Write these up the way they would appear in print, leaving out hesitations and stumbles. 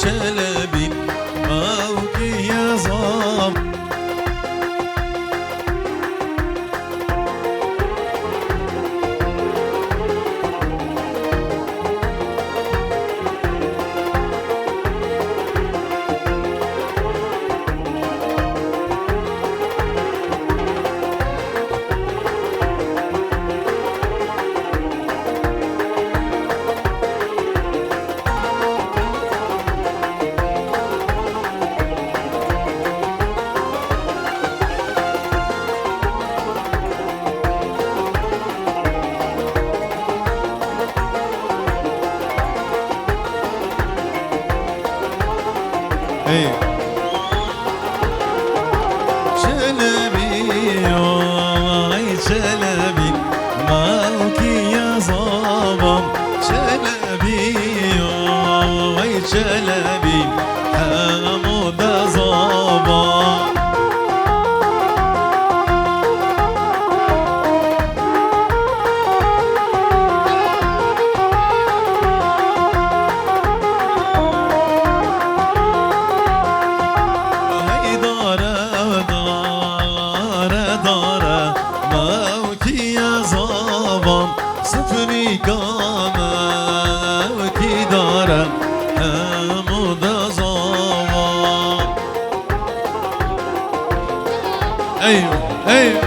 شلبي موكي يا ظام شلبي يا شلبي موكي يا ظبام شلبي يا شلبي حمود ظبام سفري كاما وكي دارا حمود ظبام ايوه ايوه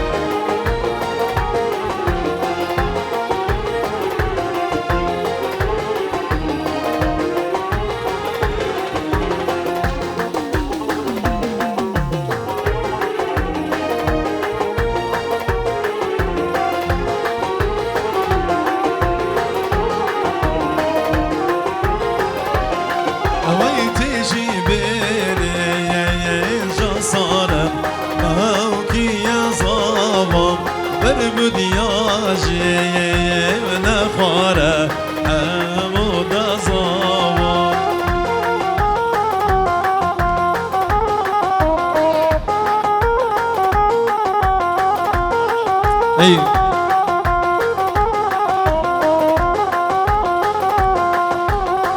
بدياجي نخاره حمود ظبام ايوه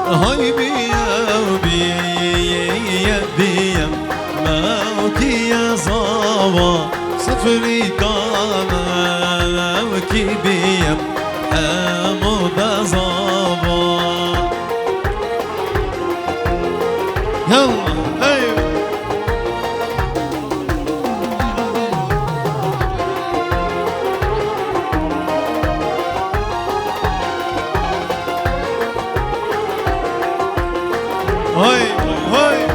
هاي بيا وبيا بيا موكي يا ظبام سفري كاما وكي بيا حمود ظبام يلا ايوه هاي هاي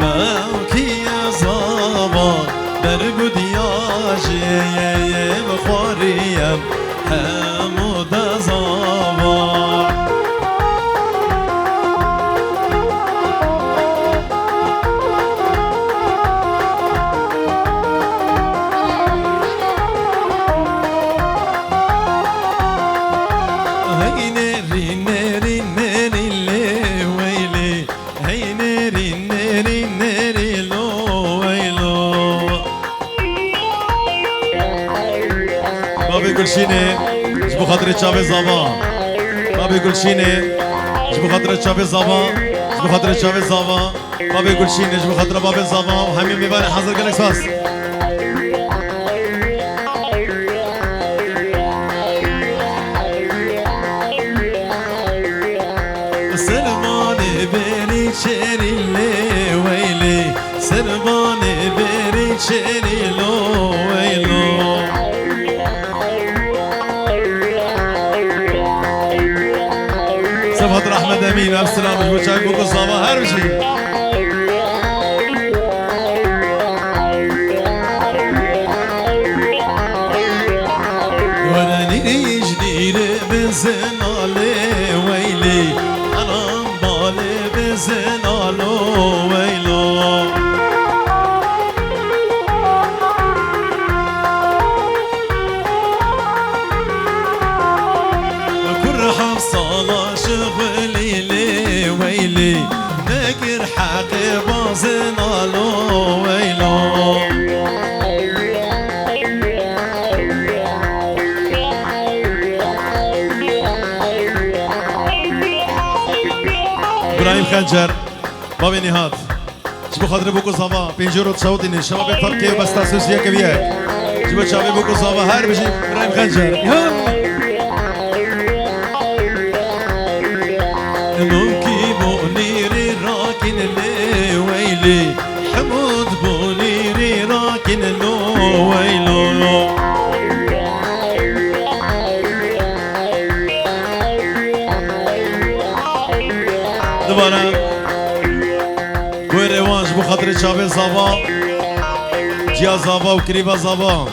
موكي يا ظبام برقد يا جيم خوريم حمود ظبام هاي نري نري نري اللي ويلي هاي نري نري نري لو ويلو بابي گلشینه جبو خاطر چاوه زبان بابي گلشینه جبو خاطر چاوه زبان جبو خاطر چاوه زبان بابي گلشینه جبو خاطر باب زبان و همین میبره حاضر گلک ساس سربانه بری چری لی ویلی سربانه بری چری لو ویلو صفحة احمد امين السلام مش بتشايف بكل صباح هر شيء وانا نيجي جديد بنزن علي ويلي انا بالي بنزن علو ويلو كل حصل شغلي لي ويلي نكر حق بازن خنجر بابي نهاد جبو خاطر بوكو صافا بينجورو تصوتيني الشباب الفرقي وبستاسوسيا كبير جبو شابي بوكو صافا هار بجي ابراهيم خنجر نوكي بونيري راكن اللي ويلي حمود بونيري راكن اللي ويلو دوباره گوی روانش بخاطر چاوه زاوا جیا زاوا و کریبا زاوا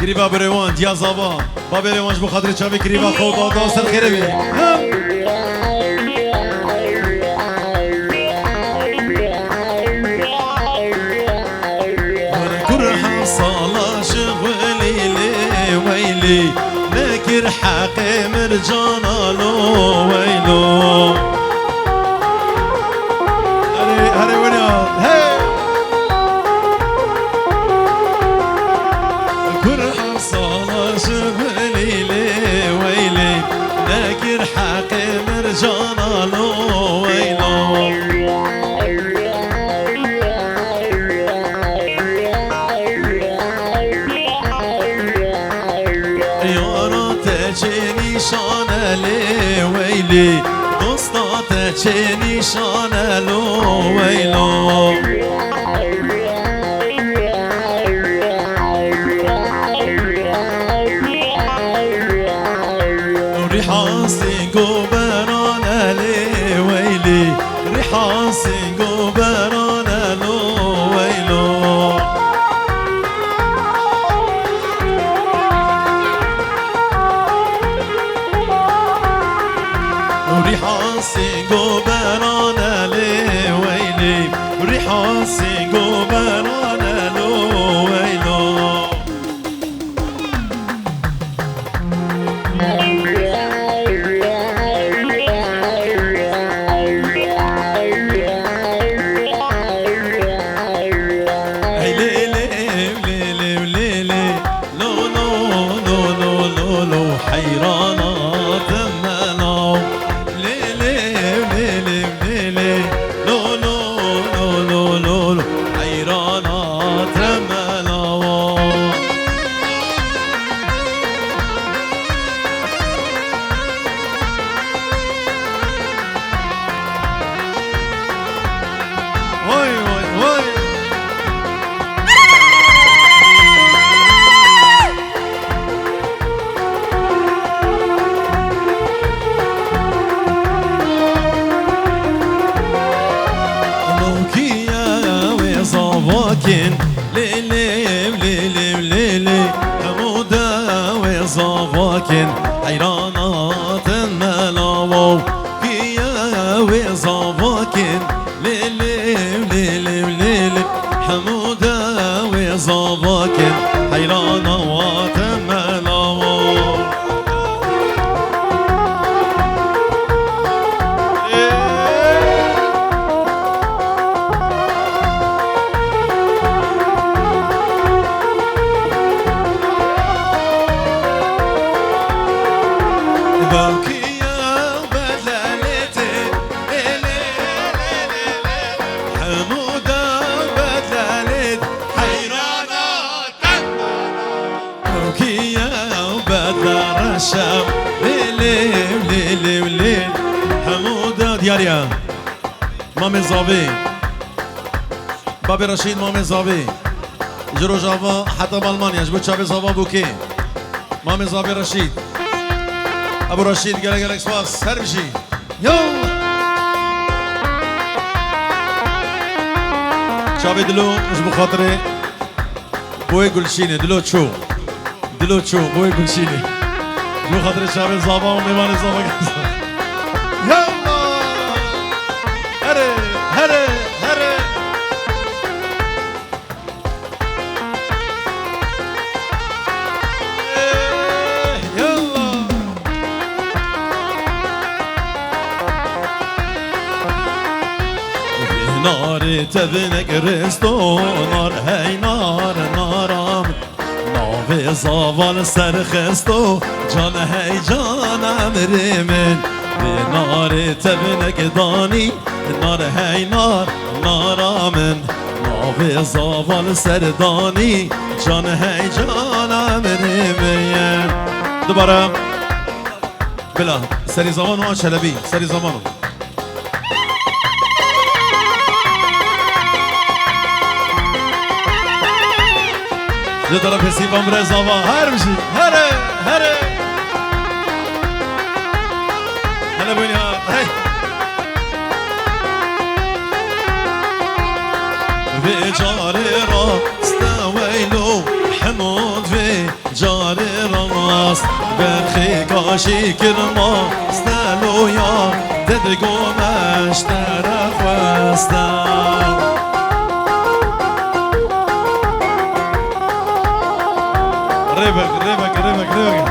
کریبا بروان جیا زاوا باب روانش بخاطر چاوه کریبا خود آدم سر خیره بی كرها صلاة شغلي لي ويلي نكر حقي مرجانا لو ويلو هري ونيا هي كرها صلاة شغلي لي ويلي نكر حقي مرجانا لو ويلو نشانه لی ویلی دوستات چه نشانه لو ویلو ریحاسی گوبرانه لی ویلی ریحاسی گوبرانه لو ویلو ريحاسي قبرانا لي ويلي ريحاسي قبرانا لو ويلو هي ليلي ليلي ليلي لو لو لو لو لو لو حيرانة زواكن ليلي ليلي ليلي حمودا وزواكن حيرانات الملاو كيا وزواكن ليلي ليلي ليلي حمودا وزواكن حيرانات الملاو الشام ليلي وليلي وليل حمودة دياريا مامي زابي بابي رشيد مامي زابي جرو جافا حتى بالمانيا جبت شابي زابا بوكي مامي زابي رشيد ابو رشيد قالك سواس هربشي يلا شابي دلو مش بخاطري بوي قلشيني دلو تشو بوي قلشيني جو خاطر شابي زابا وميواني زابا يلا هري هري هري يلا نار تبنك رستو نار هي نار نارم ناوی زاوال سرخستو جان هی جان امری من نار تبنك داني نار هاي نار نار من ناوی زاوال سردانی جان هی جان امری بیم دوباره بلا سری زمان و شلبی سری زمان یه طرف سیبان بره زاوا هر بشی هره هره هلا بینی ها هی في جاري راس ويلو حمود في جاري راس برخي كاشي كرما استلو يا تدقو مشترى خواستا ريبك ريبك ريبك ريبك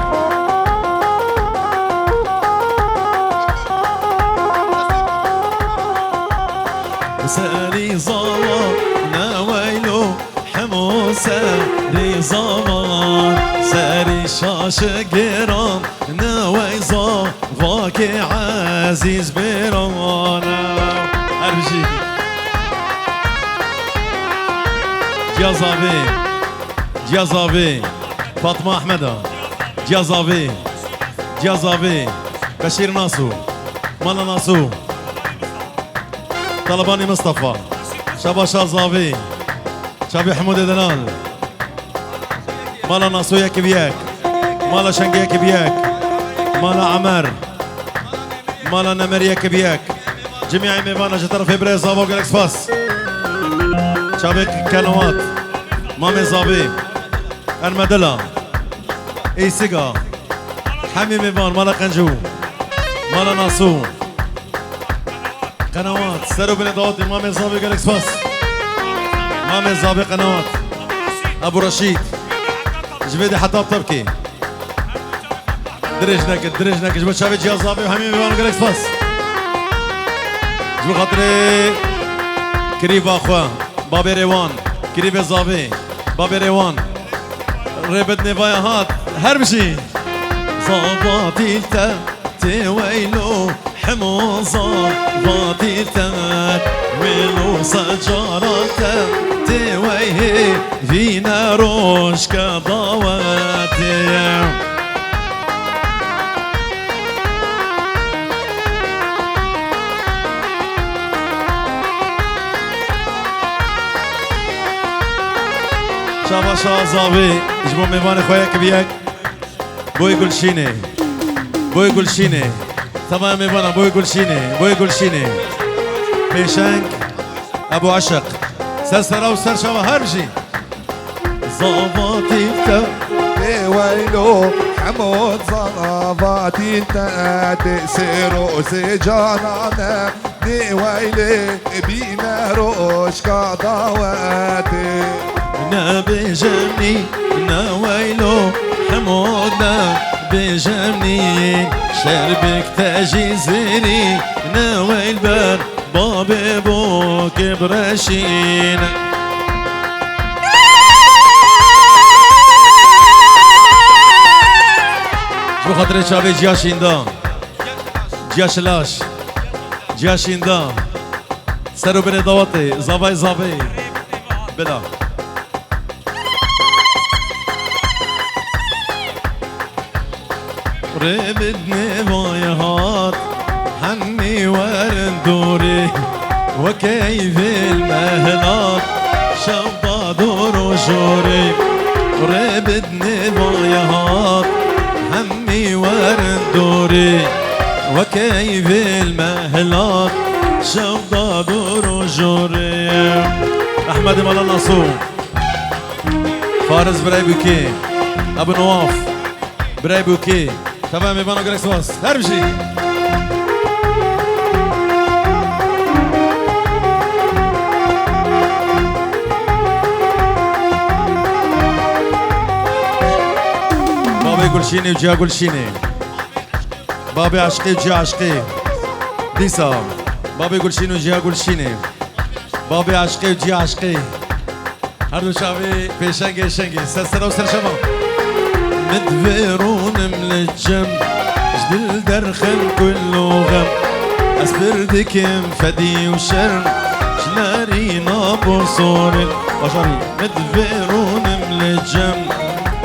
ساري زمان نويلو حمو ساري زمان ساري شاش قران نوي زواك عزيز برانا أرجي جازابي جازابي فاطمة أحمد جازابي جازابي بشير ناسو مالا ناسو طلباني مصطفى شابا شازابي شابي حمود دلال مالا ناسويا كبياك مالا شنقيا كبياك مالا عمر مالا نمريا كبياك جميع ميبانا جتر في بريز زابو جالكس فاس شابي كانوات مامي زابي المدلة ايسيقا حمي ميبان مالا قنجو مالا ناسو قنوات سرو بن داود امام زابي جالكس باس امام زابي قنوات ابو رشيد جبيدي حطاب تبكي درجنك جبت شافي جهاز زابي وحميم امام جالكس باس جبت خاطري كريبا اخوا بابي ريوان كريبا زابي بابي ريوان ريبت نيفايا هات هربشي صاباتي تيويلو حموزة فاتيتات ويلو سجارات تويه فينا روش كضوات شابا شازابي جبو ميمان خوياك بياك بوي قلشيني بوي قلشيني تمام بنا بوي قلشيني بيشانك ابو عشق سرسرا وسرشوا هرجي زافاتي ويلو حمود زافاتي تأسيرو سجانا دي ويلي بينا روش كضواتي نبي جمني نويلو حمودنا بجمني شربك تاجي زيني ناوي البر بابي بوك برشين شو خاطري شافي جياشين دا جياشلاش جياشين دا سرو بني دواتي زابي بلا ربدني بايهات حني وردوري وكيف المهلات شوطة دور وجوري ربدني بايهات حني وردوري وكيف المهلات شوطة دور وجوري أحمد مال النصور فارس برايبوكي أبو نواف برايبوكي تمام ايفانو جالكس باس هربشي بابي قلشيني وجا قلشيني بابي عشقي وجا عشقي ديسا بابي قلشيني وجا قلشيني بابي عشقي وجا عشقي هردو شافي بيشنجي سرسرا وسرشما مدفرون من الجنب جدل درخم كله غم أسبردك فدي وشرم شناري نابور صورن بشري مدفرون ملجم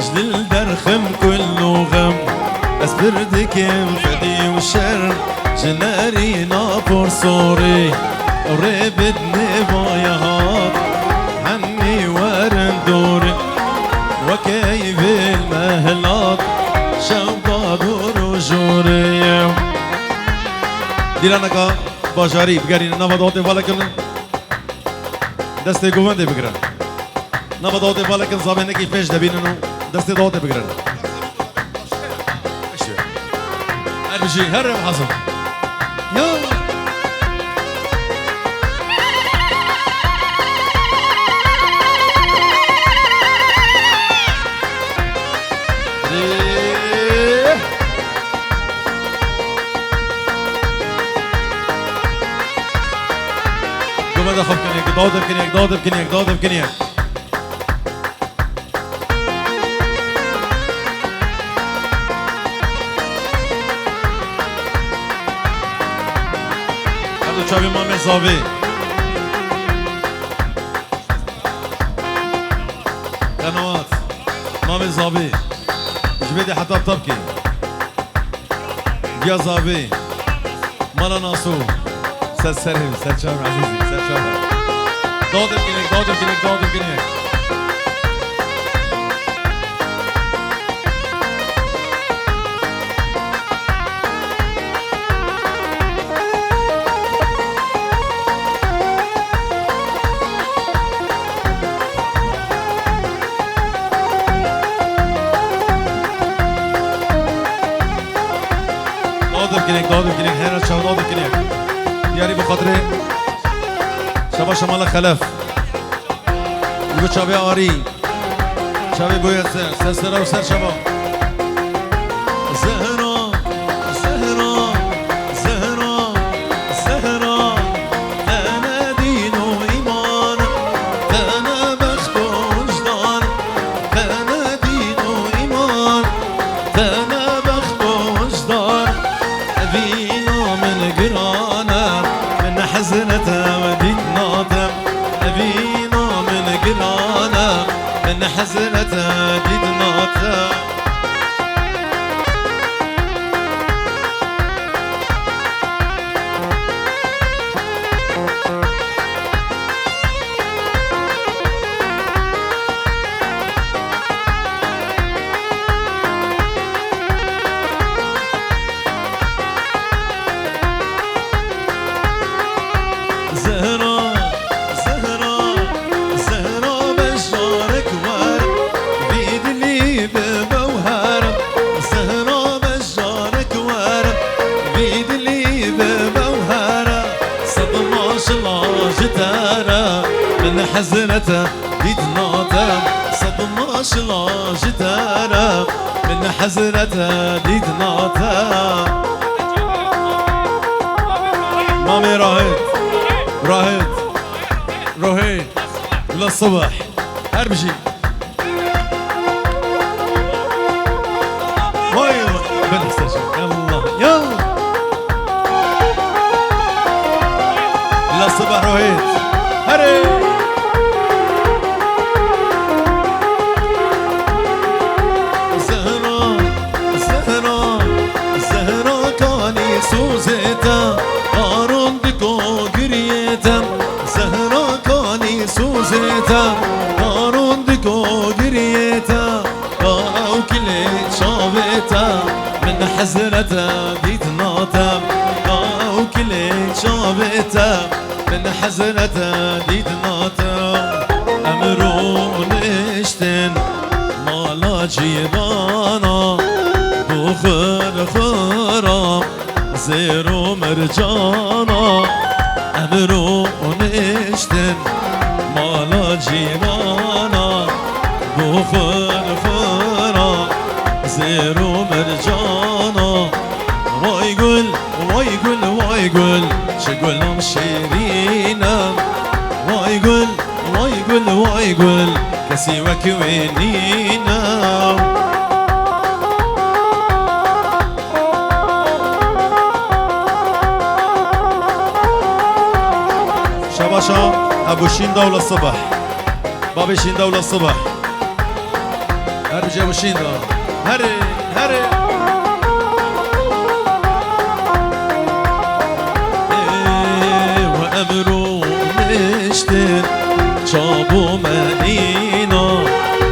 جدل درخم كله غم أسبردك فدي وشرم شناري نابور صوري وريبدني بايهات عني ورن دوري وكيف المهلات شوقا دور جوري دیرانکا باشاری بگرین نبادات بالکن دسته گوونده بگرن نبادات بالکن زمینه کی پیش دبینن دسته داده بگرن هر بشی هر حسن یا خب کنیک داده کنیک هر دو چاوی ما مزاوی قنوات ما مزاوی جبیدی حتی بطبکی بیا زاوی مالا ناسو سرسرهم سرچام عزیزی سرچام دادم کنیک دادم کنیک هر از شما دادم کنیک دیاری بخاطر شبا شمال خلف یو چاوی آری چاوی بوید سر و سر شبا زهرا زهرا زهرا زهرا تنه دین و ایمان تنه بخت و وجدان تنه دین و ایمان تنه بخت و وجدان ابینا من گرانه من حزنته وديت ناطم أبينا من قلانا من حزنته ديت ناطم من حزنته ديت ناطم صدماش لا جدارة من حزنته ديت ناطم مامي راهد للصبح هربشي واي بنستشي يلا للصبح راهد هري سوزتا قارون دکو گریتا زهرا کانی سوزتا قارون دکو گریتا او کلی شابتا من حزنتا دیت ناتم او کلی شابتا من حزنتا دیت ناتم امرو نشتن مالا جیرانا بخور خورم زيرو مرجانا أمرو نشتن مالا جيرانا بخور خورا زيرو مرجانا وايقول شقولهم شيرينا وايقول كسي وكوينينا شباشا ابو شين دولة الصبح بابي شين دولة الصبح هرجي ابو شين دولة هري هري وامرو نشتن شابو مهينا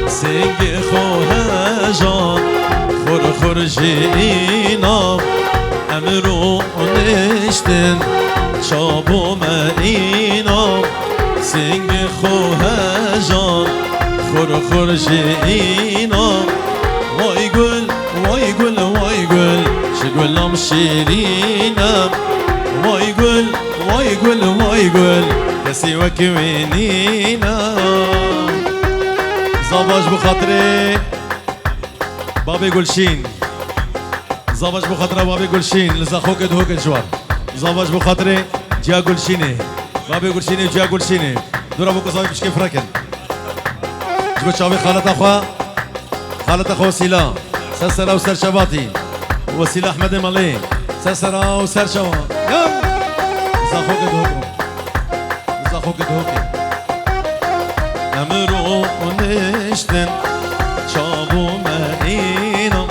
سنگ خواه جان خور خور جینا امرو نشتن شابو مهینا سنگ خواه جان خور خور جینا وای گل وای گل وای گل شگلم شیرینم وای گل وای گل وای گل کسی وکوینینا زواج بخاطره بابي گلشین زواج بخاطره بابي گلشین لزاخوك دهوك الجوار زواج بخاطره جا گلشینه بابي گلشینه جا گلشینه دورا بوكو زاوي بشكي فركن جبو شاوي خالت اخوا وسيلة سرسرة وسر شباطي وسيلة احمد مالي سرسرة وسر شوا زاخوك دهوك امرو نشتن شابو مهینا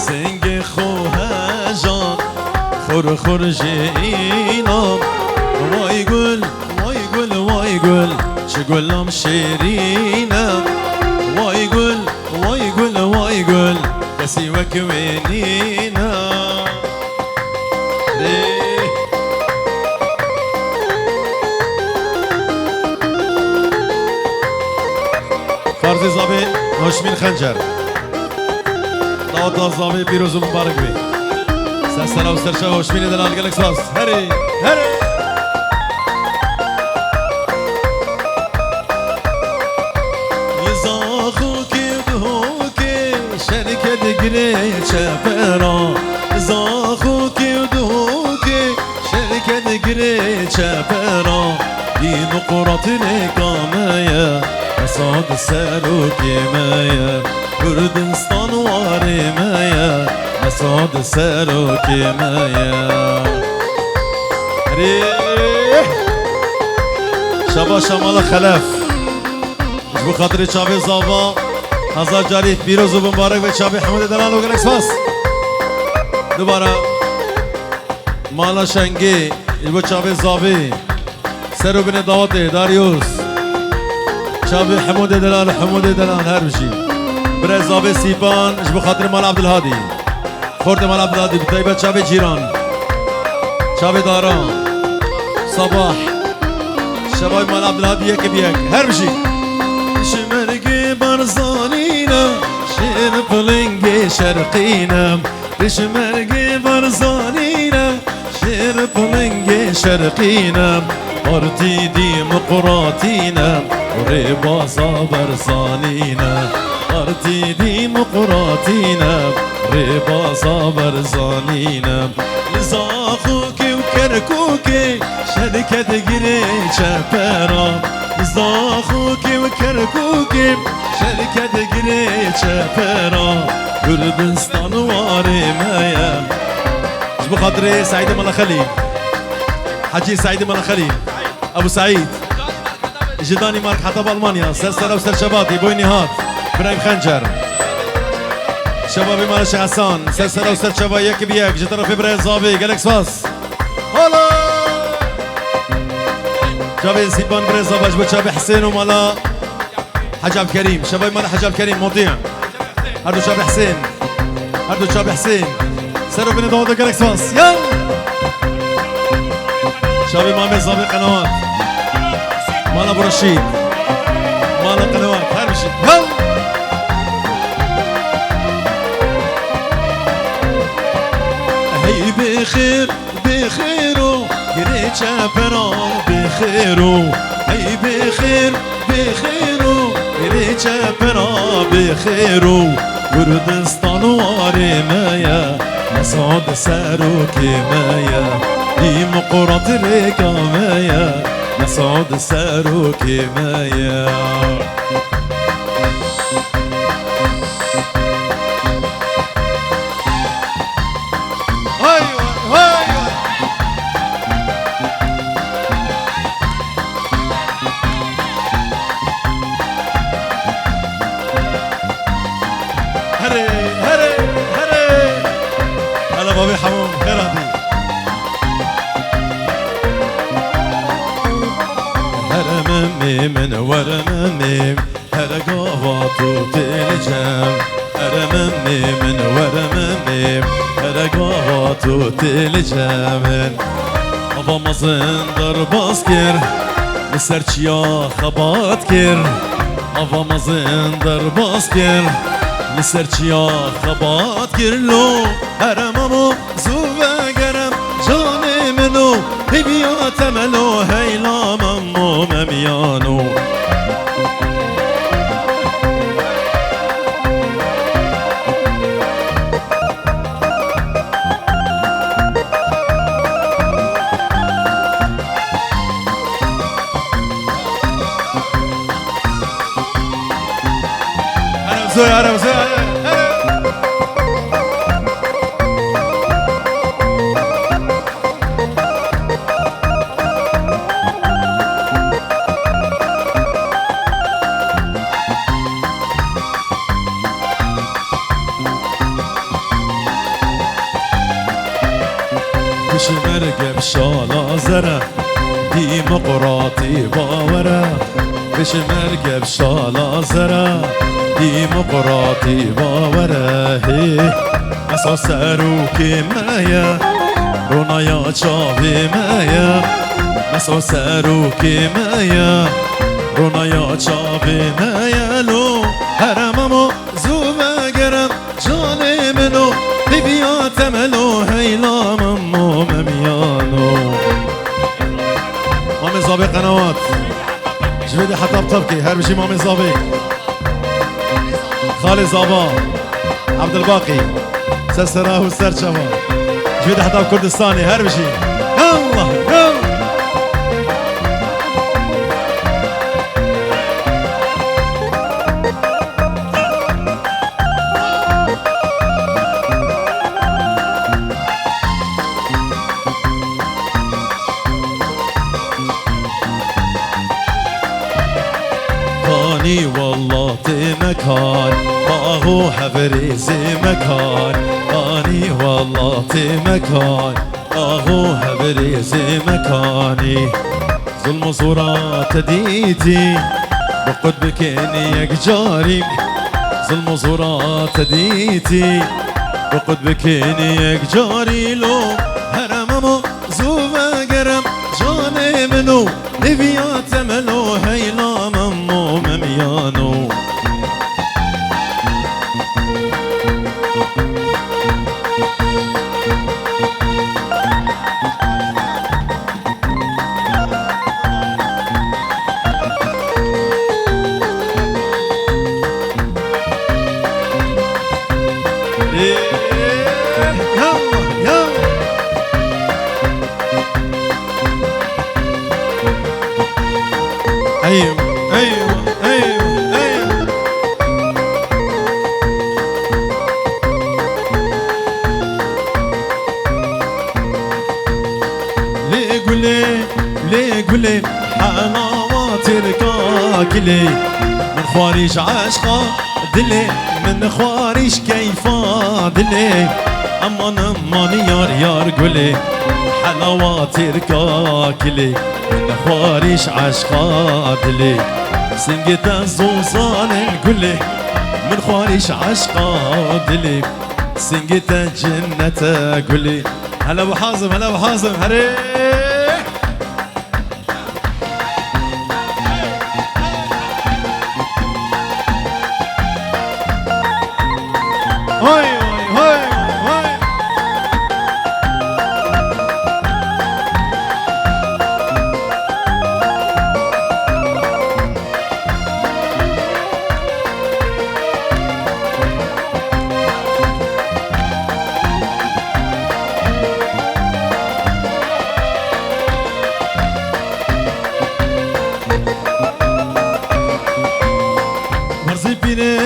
سنگ خواه جان خور خور جینا وای گل وای گل وای گل شگلم شیرینم وای گل وای گل وای گل کسی وکوینینا فرزي زابي هاشمين خنجر دعوت زابي بيروز مبارك بي سرسلا وسرشا هاشمين دلال قالك ساس هري هري زاخوكي ودهوكي شركة قري شفرا زاخوكي ودهوكي شركة قري شفرا دي نقرة الإقامة صاد سروك مايا كردستان واري مايا صاد سروك مايا ريح شبا شمال خلف جبو خاطري شابي زابا هزار جاري بيروز ومبارك وشابي حمود دلال وقلق سفاس دوباره مالا شنگي جبو شابي زابي سرو بن داوته داريوس شابي حمود دلال هر بشي برای زابي سيبان جبو خاطر مال عبد الهادي خورد مال عبد الهادي بطيبة شابي جيران شابي داران صباح شباب مال عبد الهادي يك بيك هر بشي شمرقي برزانينا شير بلنقي شرقينا شمرقي برزانينا شير بلنقي شرقينا ارتي ديمقراطينا ورباصة برزانينا ارتي ديمقراطينا رباصة برزانينا زاخوكي وكركوكي شركة قري شفرا زاخوكي وكركوكي شركة قري شفرا كردستان واري مايا جبو خاطري سعيد مالا خليل حجي سعيد مالا خليل ابو سعيد جداني مارك حتى بالمانيا سرسرة وسر شباطي بوي نهاد ابراهيم خنجر شبابي مال الشيخ حسان سرسرة وسر شبا يك بيك جطرف ابراهيم زابي قالك سفاس هلا شبابي سيبان ابراهيم زابا جبو شبابي حسين ومالا حج عبد الكريم شبابي مال حج عبد الكريم مطيع هردو شبابي حسين هردو شبابي حسين سروا بين داود قالك سفاس يلا شبابي مامي زابي قنوات مال ابو رشيد مال قنوات هر شيء هل هي بخير بخيرو قريت شافرا بخيرو هي بخير بخيرو قريت شافرا بخيرو كردستان واري مايا مسعود ساروك مايا ديمقراطيك مايا مسعود ساروك مايا بابي حمام خيراتي هرممي من ورممي هرقاواتو تلجم هرممي من ورممي هرقاواتو تلجم Ava mazın darbaz kir Liserçiya xabat kir Ava mazın darbaz kir Liserçiya xabat kir Lo heremamu zuve gerem Caniminu Hibiya temelu Heylamemmu memyanu زوي عرب زوي بش مرقب شالا زرا ديمقراطي باورا بش مرقب شالا زرا ديمقراطي باوره اساس روكي مايا رونايا چاوي مايا اساس روكي مايا رونايا چاوي مايا لو هرممو زوما گرم جاني منو ببيا تملو هيلاممو مميانو مامي زابي قنوات جبدي حطب طبكي هر بشي مامي زابي خالي زابا عبد الباقي سرسراه والسرشمة جويد حطاب كردستاني هربشي يلا يلا كاني والله مكان هو هبريزي مكان اني والله مكان هو هبريزي مكاني ظلم صورات ديتي بقد بكيني جاري ظلم صورات ديتي بقد بكيني جاري لو هرممو زوما قرم جاني منو نبيات منو هيلا ممو مميانو ايوه ايوه ايوه ايوه ليه قولي حلاوات الكاكلي من خواريش عشقا دلي من خواريش كيفا دلي امان امان يار قولي حلاوات الكاكلي من خواريش عشقا دلي سنجت الزوزان الكلي من خواريش عشقا دلي سنجت الجنة قولي هلا ابو حازم هلا ابو حازم هري هاي هاي هاي ورزي بيني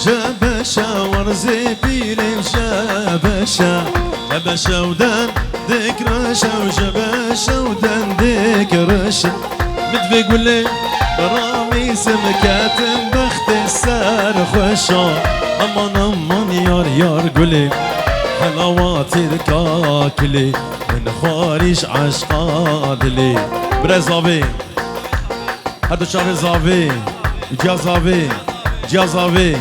جبشة ورزي بيني جبشة جبشة ودان ديك رشة وجبشة ودان ديك رشة مدفي قولي برامي سمكات بخت السار خوشة امان امان يار قولي حلاوات الكاكلي من خارج عشقادلي برزافي هادو شافي زافي جا زافي جا زافي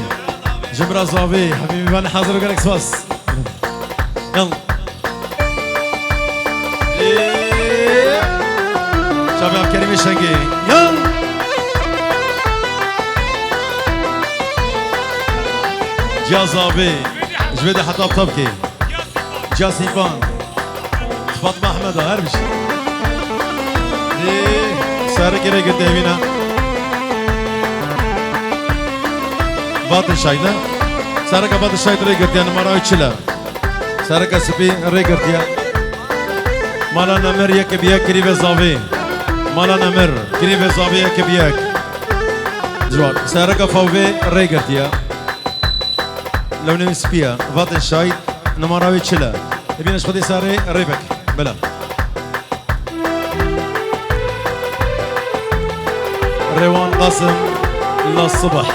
جبرا زافي حبيبي بان حاضر وقالك سواس يلا شافي عبد الكريم الشنقي يلا جا زافي جبدي حطاب طبكي جا سيفان فاطمة أحمد هربش سارك ري قدامينا باطن شاينا سارك باطن شايد ري قدامنا مراوي تشلا سارك سبي ري قدام مالا نمر يك بياك كريبه زافي مالا نمر كريبه زافي يك بياك جواب سارك فوفي ري قدام لو نمسبيا باطن شايد نمراوي تشلا يبين اشفدي ساري ريبك بلا ريوان قاسم للصبح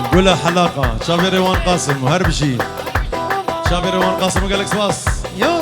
نقولها حلاقة شافي ريوان قاسم وهربشي شافي ريوان قاسم وقال لك سواس يو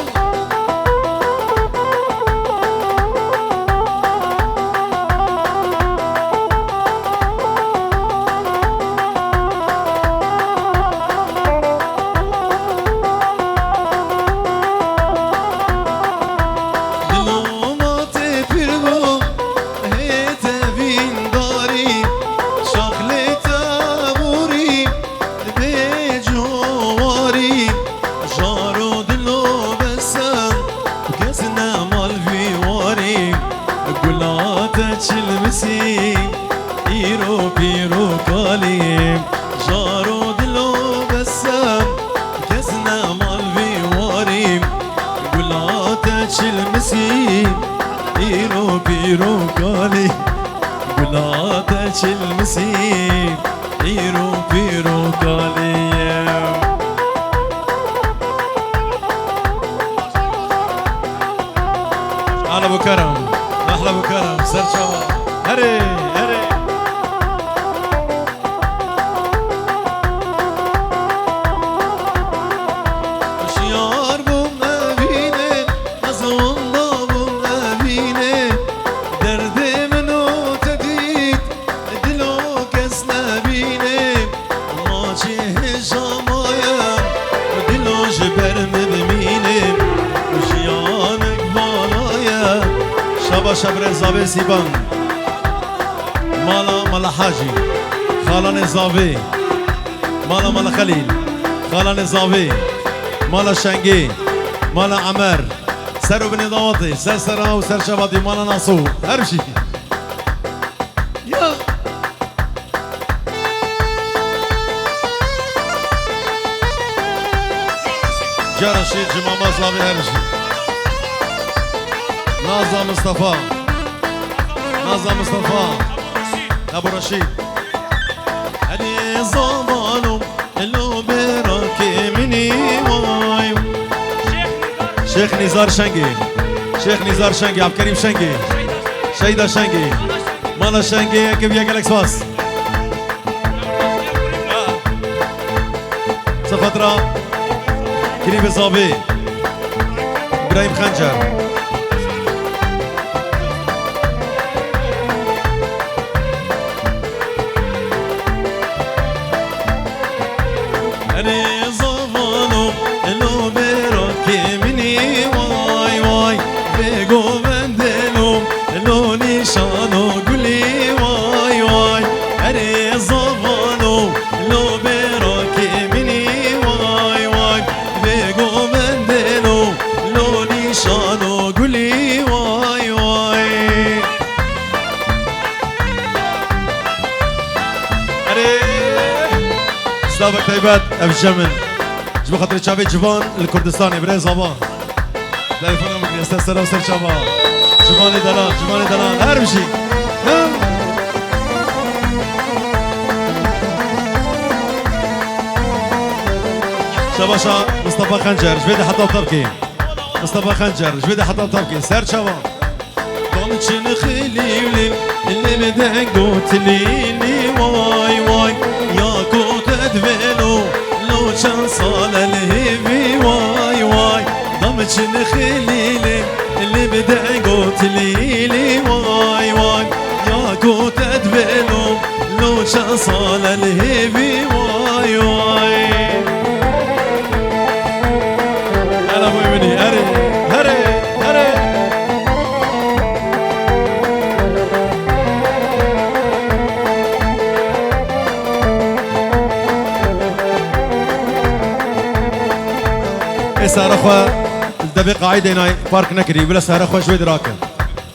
على ابو كرم احلى ابو كرم سر شباب هري هري شيار بوم بينه ازون بوم بينه درد منو تديد دلو كس نبينه ما چه جمايا دلو جبر مبينه وشيانك بالايا شبا شبر زاوي سيبان مالا حاجي خالان زاوي مالا خليل خالان زاوي مالا شنقي مالا عمر سر بني ضواطي سر سرا وسر شباطي مالا ناصو هرشي يا جرشي جماما زاوي هرشي نازا مصطفى ابو رشيد هدي زمانو اللو براكي مني واي شيخ نزار شنقي عبد الكريم شنقي شيدا شنقي مالا شنقي كيف يا قالك سواس صفترة كريم الزابي ابراهيم خنجر سلامك طيبات ابو الجمل جبو خاطر شافي جبان الكردستاني بري زبان تليفون امك استاذ سلام استاذ شباب جباني دلال هربشي شباشا مصطفى خنجر جبيدي حطاب طبكي مصطفى خنجر جبيدي حطاب طبكي سر شباب ضلتشن خليلي اللي بدك قوتليني واي يا كوت ادفلو لو كان صال الهيف متشن خليلي اللي بدا قوت ليلي واي واي يا قوت ادبلو لو شصال الهيبي واي واي انا ابوي مني هري هري هري سهر اخوة الدبي قاعدة هناي بارك نكري بلا سهر اخوة شوي دراكن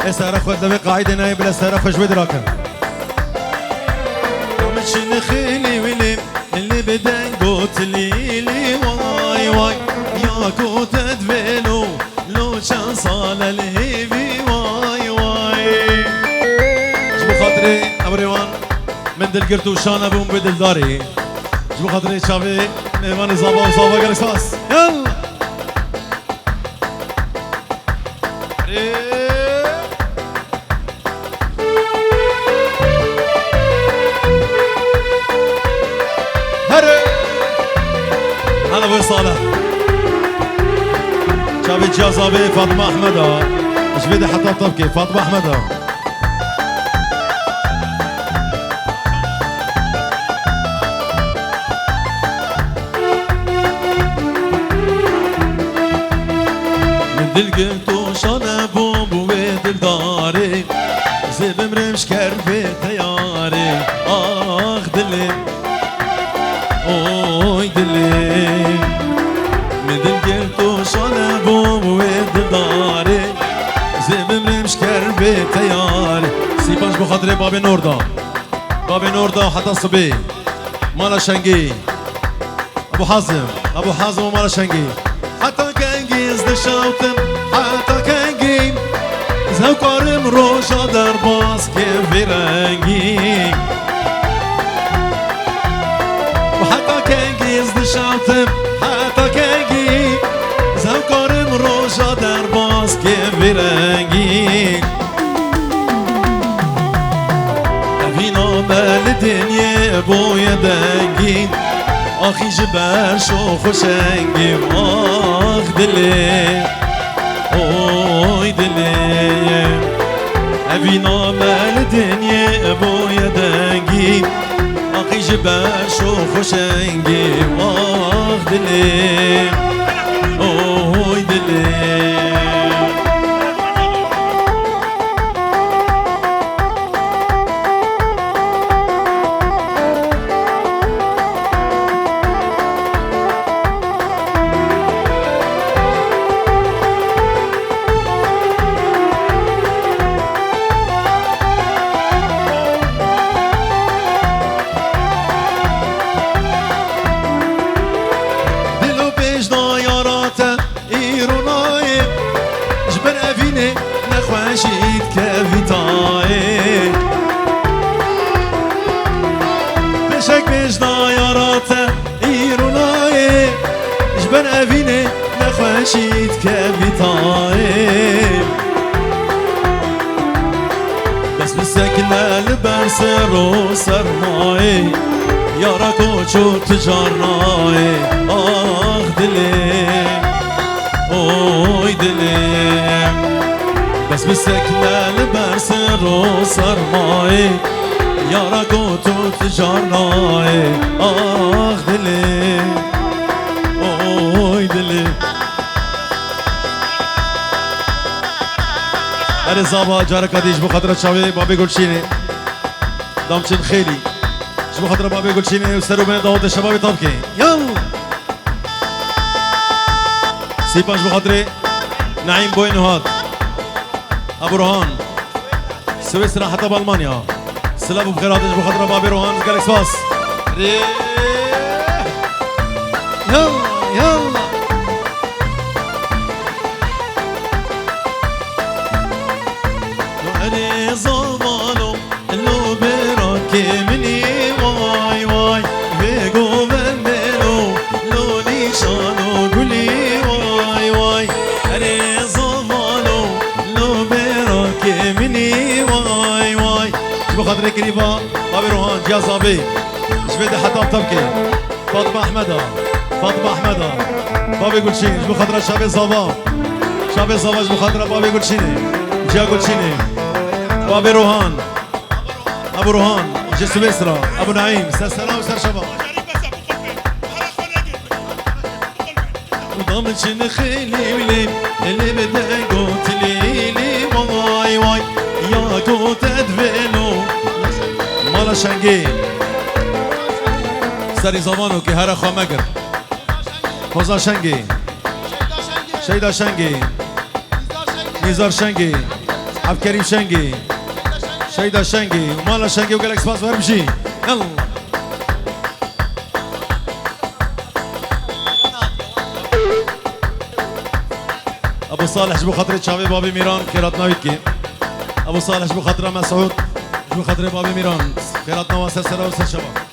سهر اخوة الدبي قاعدة هناي بلا سهر اخوة شوي دراكن متشن خيلي ولي اللي بدا قوت ليلي واي واي يا قوت ادبلو لو شان صال الهيبي واي واي جبو خاطري ابريوان من دل قرتو شان ابو بدل داري جبو خاطري شافي ميواني زابا وصابا قال اساس يلا أنا أبو صالح شافي جازابي فاطمة أحمد مش بدي حتى تبكي فاطمة أحمد من دل قلتو شنبو بويد داري زي بمرمش كرفي تياري آخ دلي اوي دلي من دل قلتو شنبو بويد داري زي بمرمش كرفي تياري سيبانش بخاطري بابي نوردا بابي نوردا حتى صبي مالا شنقي ابو حازم ومالا شنقي حتى كنقي ازد شوتم حتى كنقي زهو كارم روشا در باس كيفي رنقي وحتى كنقي ازد شوتم حتى كنقي زهو كارم روشا در باس كيفي رنقي افينا مال دنيا بويا دنقي آخی جبر شو خوشنگیم آخ دلی اوی دلی اوینا مل دنیا بوی دنگیم آخی جبر شو خوشنگیم آخ دلی اوی دلی نخواشید كفيتاي بشك بجنا يارات ايروناي جبن افيني نخواشید كفيتاي بس مسكنا لبرس رو سرماي يارا كوچو تجارناي آخ دلي اوي دلي بس مسكنا لبرس رو سرماي يارا كوتو تجارناي آخ دلي اوي دلي أنا زابا جارك هديش بخاطر شاوي بابي قلشيني دامشن خيلي شو بخاطر بابي قلشيني وسرو بين داود الشباب طبكي يلا سيبانش بخاطري نعيم بوين وهاد ابو روهان سويسرا حتى بالمانيا سلام بخير هاتش بخاطر بابي روهان قالك سواس يلا يلا أنا زمانو لو براكي مني واي واي بيقو بمبلو لو نيشانو قولي واي واي أنا زمانو لو براكي مني واي واي شبو خاطري كريبا بابي روهان جازابي شبيدي حتى بتبكي فاطمة أحمد بابي قلشين شبو خاطر الشعبي زابا شاب زواج بخاطر بابي گلشینه جا گلشینه بابي روحان ابو روحان جسو بسرا ابو نعيم سر سلام سر شباب ضمن شن خيلي ولي اللي بدأ قوت ليلي واي واي يا قوت ادفنو مالا شنگي سري زمانو که هر خامگر خوزا شنگي شيدا شنگي نزار شنگي عبد كريم شنگي شيدا شنگي ومالا شنگي وقالك سباس ورمشي يلا ابو صالح جبو خاطر شاوي بابي ميران خيرات ناويتكي ابو صالح جبو خاطر مسعود جبو خاطر بابي ميران خيرات نوا سر سر شباب